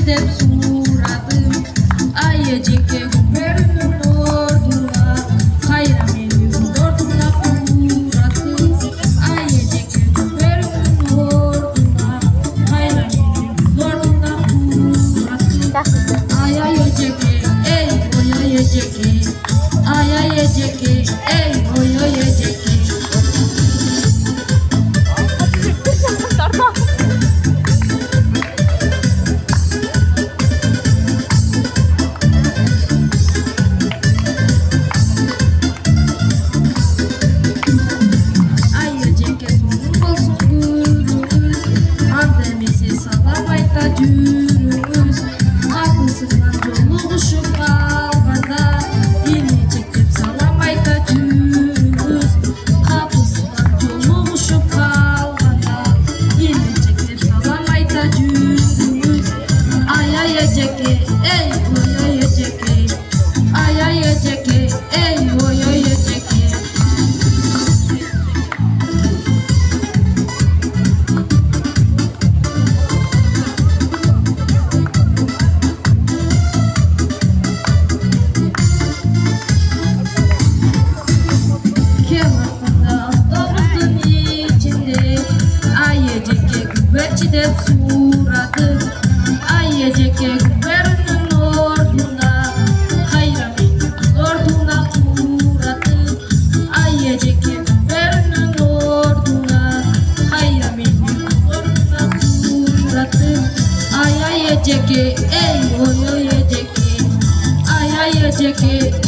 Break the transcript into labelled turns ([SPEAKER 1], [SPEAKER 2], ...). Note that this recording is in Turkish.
[SPEAKER 1] çidep suradım. Ayeceke gubernur orduna, hayramenin orduna kuradım. Ayeceke gubernur orduna, hayramenin orduna kuradım. Ayayeceke, ey oyayeceke, ayayeceke, ey oyayeceke. Yürümüz kapısından yoluşup kalmada, yine çekip salamayda yürümüz kapısından yoluşup kalmada, yine çekip salamayda yürümüz. Ayayeceke, ey oyayeceke, ayayeceke, ey oyayeceke. Çidep suradım. Ayeceke gubernur orduna, hayramenin orduna kuradım. Ayeceke gubernur orduna, hayramenin orduna kuradım. Ayayeceke, ey oyayeceke, ayayeceke.